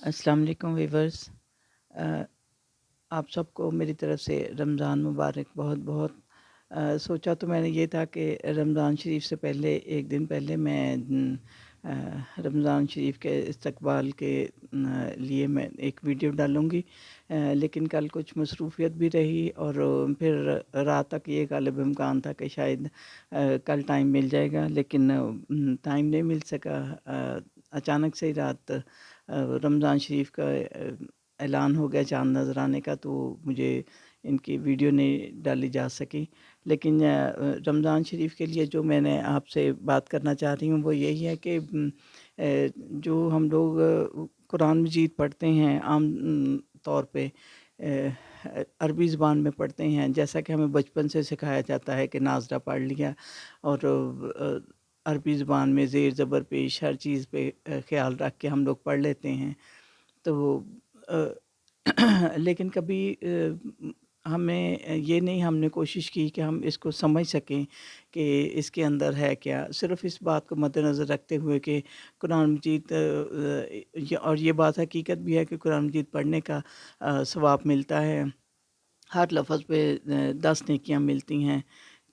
अस्सलाम वालेकुम वीवर्स। अ, आप सबको मेरी तरफ़ से रमज़ान मुबारक बहुत बहुत। सोचा तो मैंने ये था कि रमज़ान शरीफ से पहले एक दिन पहले मैं रमज़ान शरीफ के इस्तकबाल के लिए मैं एक वीडियो डालूँगी, लेकिन कल कुछ मसरूफ़ियत भी रही और फिर रात तक ये ग़ालिब इम्कान था कि शायद कल टाइम मिल जाएगा, लेकिन टाइम नहीं मिल सका। अचानक से ही रात रमज़ान शरीफ का ऐलान हो गया चाँद नज़र आने का, तो मुझे इनकी वीडियो नहीं डाली जा सकी। लेकिन रमज़ान शरीफ के लिए जो मैंने आपसे बात करना चाह रही हूँ वो यही है कि जो हम लोग कुरान मजीद पढ़ते हैं आम तौर पे अरबी ज़बान में पढ़ते हैं, जैसा कि हमें बचपन से सिखाया जाता है कि नाज़रा पढ़ लिया और अरबी ज़बान में ज़ेर ज़बर पेश हर चीज़ पे ख़्याल रख के हम लोग पढ़ लेते हैं। तो अ, लेकिन कभी हमें ये नहीं हमने कोशिश की कि हम इसको समझ सकें कि इसके अंदर है क्या। सिर्फ़ इस बात को मद्देनज़र रखते हुए कि कुरान मजीद और ये बात हकीकत भी है कि कुरान मजीद पढ़ने का सवाब मिलता है। हर लफ्ज़ पे 10 नेकियाँ मिलती हैं।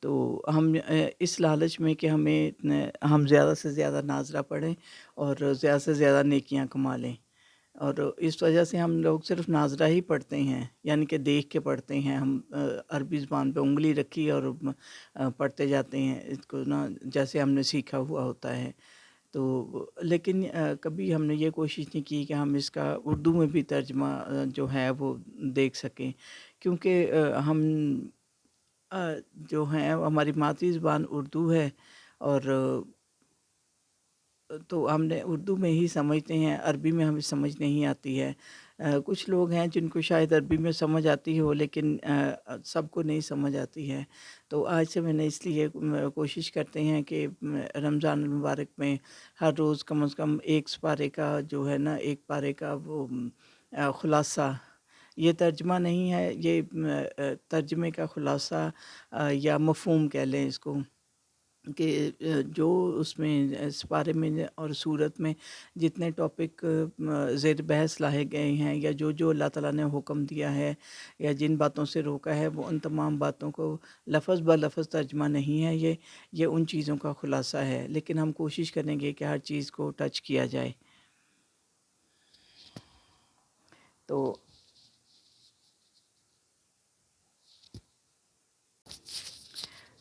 तो हम इस लालच में कि हम ज़्यादा से ज़्यादा नाज़रा पढ़ें और ज़्यादा से ज़्यादा नेकियां कमा लें, और इस वजह से हम लोग सिर्फ़ नाज़रा ही पढ़ते हैं, यानी कि देख के पढ़ते हैं। हम अरबी ज़बान पे उँगली रखी और पढ़ते जाते हैं इसको ना, जैसे हमने सीखा हुआ होता है। तो लेकिन कभी हमने ये कोशिश नहीं की कि हम इसका उर्दू में भी तर्जमा जो है वो देख सकें, क्योंकि हम जो हैं हमारी मातृ ज़बान उर्दू है और तो हमने उर्दू में ही समझते हैं, अरबी में हमें समझ नहीं आती है। कुछ लोग हैं जिनको शायद अरबी में समझ आती हो, लेकिन सबको नहीं समझ आती है। तो आज से मैंने इसलिए कोशिश करते हैं कि रमज़ान मुबारक में हर रोज़ कम से कम एक पारे का जो है ना, एक पारे का वो ख़ुलासा, ये तर्जमा नहीं है, ये तर्जमे का ख़ुलासा या मफ़हूम कह लें इसको, कि जो उसमें इस बारे में और सूरत में जितने टॉपिक ज़ेर बहस लाए गए हैं, या जो जो अल्लाह ताला ने हुक्म दिया है या जिन बातों से रोका है, वो उन तमाम बातों को लफ़ज़ ब लफ़ज़ तर्जमा नहीं है, ये उन चीज़ों का ख़ुलासा है। लेकिन हम कोशिश करेंगे कि हर चीज़ को टच किया जाए। तो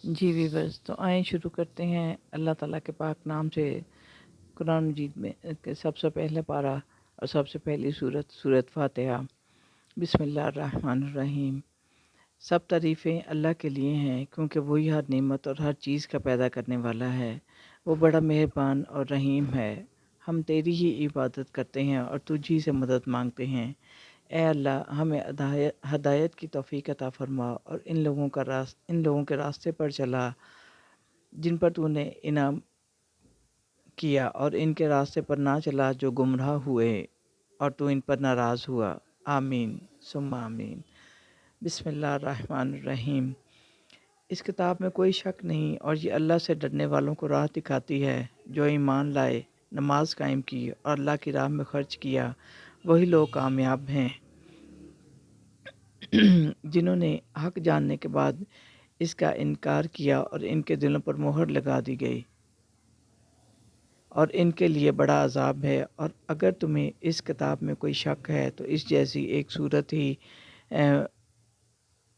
जी वीवर्स, तो आएँ शुरू करते हैं अल्लाह ताला के पाक नाम से। कुरान मजीद में के सबसे पहले पारा और सबसे पहली सूरत फातिहा। बिस्मिल्लाहिर्रहमानिर्रहीम। सब तारीफ़ें अल्लाह के लिए हैं, क्योंकि वही हर नेमत और हर चीज़ का पैदा करने वाला है। वो बड़ा मेहरबान और रहीम है। हम तेरी ही इबादत करते हैं और तुझ ही से मदद मांगते हैं। ए अल्लाह, हमें हदायत की तौफ़ीक अता फ़रमा और इन लोगों के रास्ते पर चला जिन पर तूने इनाम किया, और इनके रास्ते पर ना चला जो गुमराह हुए और तू इन पर नाराज़ हुआ। आमीन सुम्मा आमीन। बिस्मिल्लाहिर्रहमानिर्रहीम। इस किताब में कोई शक नहीं, और ये अल्लाह से डरने वालों को राह दिखाती है। जो ईमान लाए, नमाज कायम की और अल्लाह की राह में खर्च किया, वही लोग कामयाब हैं। जिन्होंने हक जानने के बाद इसका इनकार किया और इनके दिलों पर मोहर लगा दी गई, और इनके लिए बड़ा अज़ाब है। और अगर तुम्हें इस किताब में कोई शक है तो इस जैसी एक सूरत ही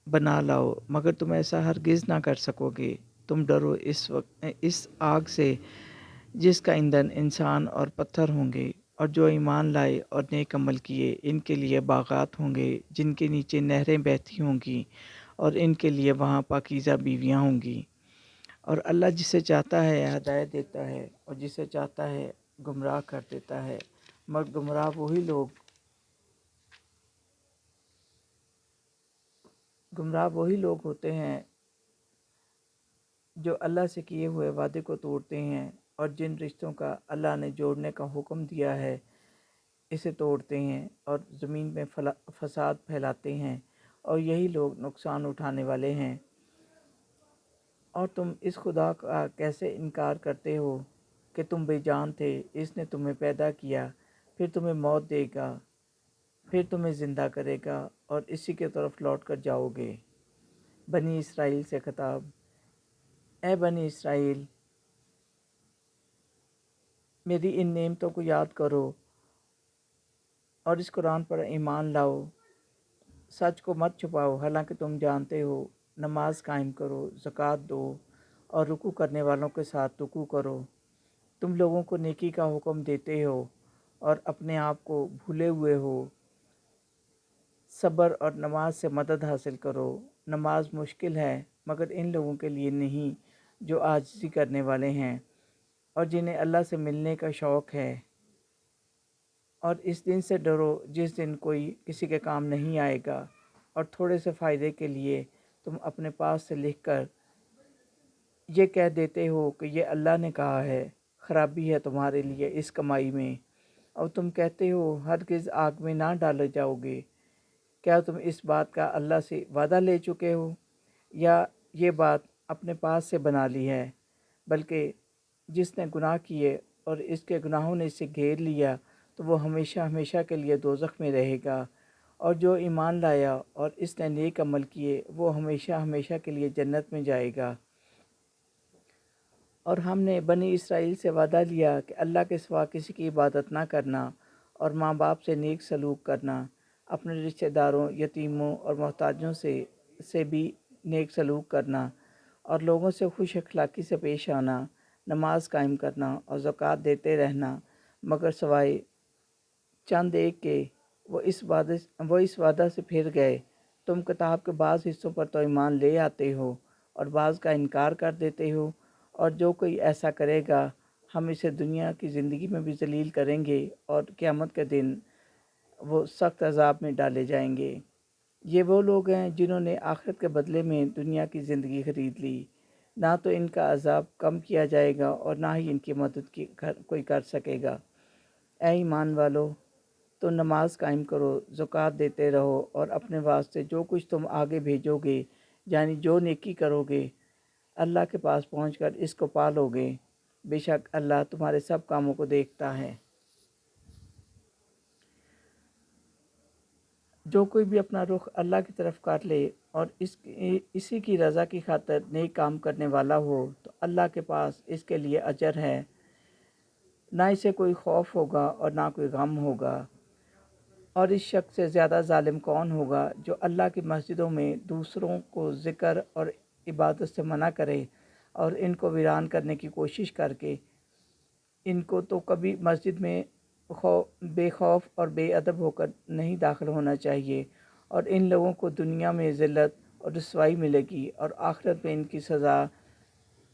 बना लाओ, मगर तुम ऐसा हरगिज़ ना कर सकोगे। तुम डरो इस आग से जिसका ईंधन इंसान और पत्थर होंगे, और जो ईमान लाए और नेक अमल किए, इनके लिए बागात होंगे जिनके नीचे नहरें बहती होंगी, और इनके लिए वहाँ पाकीज़ा बीवियाँ होंगी। और अल्लाह जिसे चाहता है हदायत देता है, और जिसे चाहता है गुमराह कर देता है। मगर गुमराह वही लोग होते हैं जो अल्लाह से किए हुए वादे को तोड़ते हैं, और जिन रिश्तों का अल्लाह ने जोड़ने का हुक्म दिया है इसे तोड़ते हैं, और ज़मीन में फसाद फैलाते हैं, और यही लोग नुकसान उठाने वाले हैं। और तुम इस खुदा का कैसे इनकार करते हो कि तुम बेजान थे, इसने तुम्हें पैदा किया, پھر تمہیں موت دے گا، پھر تمہیں زندہ کرے گا اور اسی کے طرف لوٹ کر جاؤ گے۔ بنی اسرائیل سے خطاب: اے بنی اسرائیل، میری ان نعمتوں کو یاد کرو اور اس قرآن پر ایمان لاؤ۔ سچ کو مت چھپاؤ، حالانکہ تم جانتے ہو۔ نماز قائم کرو، زکوٰۃ دو اور رکوع کرنے والوں کے ساتھ رکوع کرو۔ تم لوگوں کو نیکی کا حکم دیتے ہو اور اپنے آپ کو بھولے ہوئے ہو۔ صبر اور نماز سے مدد حاصل کرو۔ نماز مشکل ہے مگر ان لوگوں کے لیے نہیں جو عاجزی کرنے والے ہیں اور جنہیں اللہ سے ملنے کا شوق ہے۔ اور اس دن سے ڈرو جس دن کوئی کسی کے کام نہیں آئے گا، اور تھوڑے سے فائدے کے لیے تم اپنے پاس سے لکھ کر یہ کہہ دیتے ہو کہ یہ اللہ نے کہا ہے۔ خرابی ہے تمہارے لیے اس کمائی میں، اور تم کہتے ہو ہرگز آگ میں نہ ڈالے جاؤ گے۔ کیا تم اس بات کا اللہ سے وعدہ لے چکے ہو، یا یہ بات اپنے پاس سے بنا لی ہے؟ بلکہ جس نے گناہ کیے اور اس کے گناہوں نے اسے گھیر لیا تو وہ ہمیشہ ہمیشہ کے لیے دوزخ میں رہے گا، اور جو ایمان لایا اور اس نے نیک عمل کیے وہ ہمیشہ ہمیشہ کے لیے جنت میں جائے گا۔ اور ہم نے بنی اسرائیل سے وعدہ لیا کہ اللہ کے سوا کسی کی عبادت نہ کرنا، اور ماں باپ سے نیک سلوک کرنا، اپنے رشتہ داروں، یتیموں اور محتاجوں سے بھی نیک سلوک کرنا، اور لوگوں سے خوش اخلاقی سے پیش آنا، نماز قائم کرنا اور زکوٰۃ دیتے رہنا، مگر سوائے چند ایک کے وہ اس وعدہ سے پھر گئے۔ تم کتاب کے بعض حصوں پر تو ایمان لے آتے ہو اور بعض کا انکار کر دیتے ہو، اور جو کوئی ایسا کرے گا ہم اسے دنیا کی زندگی میں بھی ذلیل کریں گے اور قیامت کے دن وہ سخت عذاب میں ڈالے جائیں گے۔ یہ وہ لوگ ہیں جنہوں نے آخرت کے بدلے میں دنیا کی زندگی خرید لی۔ نہ تو ان کا عذاب کم کیا جائے گا اور نہ ہی ان کی مدد کوئی کر سکے گا۔ اے ایمان والو، تو نماز قائم کرو، زکوٰۃ دیتے رہو، اور اپنے واسطے جو کچھ تم آگے بھیجو گے، یعنی جو نیکی کرو گے، اللہ کے پاس پہنچ کر اس کو پا لو گے۔ بے شک اللہ تمہارے سب کاموں کو دیکھتا ہے۔ جو کوئی بھی اپنا رخ اللہ کی طرف کر لے اور اسی کی رضا کی خاطر نیک کام کرنے والا ہو تو اللہ کے پاس اس کے لیے اجر ہے، نہ اسے کوئی خوف ہوگا اور نہ کوئی غم ہوگا۔ اور اس شخص سے زیادہ ظالم کون ہوگا جو اللہ کی مسجدوں میں دوسروں کو ذکر اور عبادت سے منع کرے اور ان کو ویران کرنے کی کوشش کر کے۔ ان کو تو کبھی مسجد میں بے خوف اور بے ادب ہو کر نہیں داخل ہونا چاہیے، اور ان لوگوں کو دنیا میں ذلت اور رسوائی ملے گی اور آخرت میں ان کی سزا،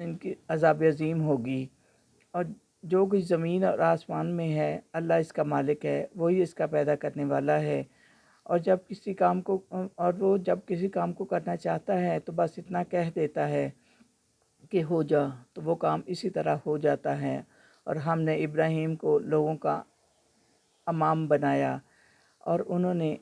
ان کی عذاب عظیم ہوگی۔ اور جو کچھ زمین اور آسمان میں ہے اللہ اس کا مالک ہے، وہی اس کا پیدا کرنے والا ہے، اور وہ جب کسی کام کو کرنا چاہتا ہے تو بس اتنا کہہ دیتا ہے کہ ہو جا، تو وہ کام اسی طرح ہو جاتا ہے۔ اور ہم نے ابراہیم کو لوگوں کا امام بنایا، اور انہوں نے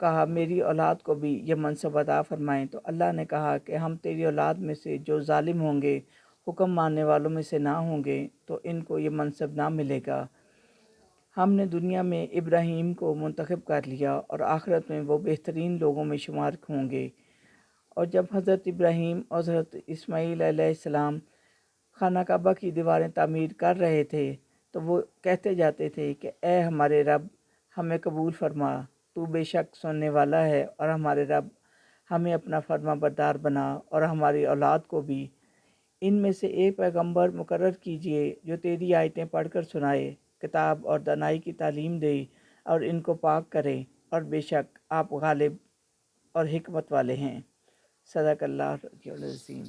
کہا میری اولاد کو بھی یہ منصب عطا فرمائیں، تو اللہ نے کہا کہ ہم تیری اولاد میں سے جو ظالم ہوں گے، حکم ماننے والوں میں سے نہ ہوں گے تو ان کو یہ منصب نہ ملے گا۔ ہم نے دنیا میں ابراہیم کو منتخب کر لیا اور آخرت میں وہ بہترین لوگوں میں شمار ہوں گے۔ اور جب حضرت ابراہیم اور حضرت اسماعیل علیہ السلام خانہ کعبہ کی دیواریں تعمیر کر رہے تھے تو وہ کہتے جاتے تھے کہ اے ہمارے رب، ہمیں قبول فرما، تو بے شک سننے والا ہے، اور ہمارے رب ہمیں اپنا فرما بردار بنا اور ہماری اولاد کو بھی۔ ان میں سے ایک پیغمبر مقرر کیجئے جو تیری آیتیں پڑھ کر سنائے، کتاب اور دانائی کی تعلیم دے اور ان کو پاک کرے، اور بے شک آپ غالب اور حکمت والے ہیں۔ صدق اللہ العظیم۔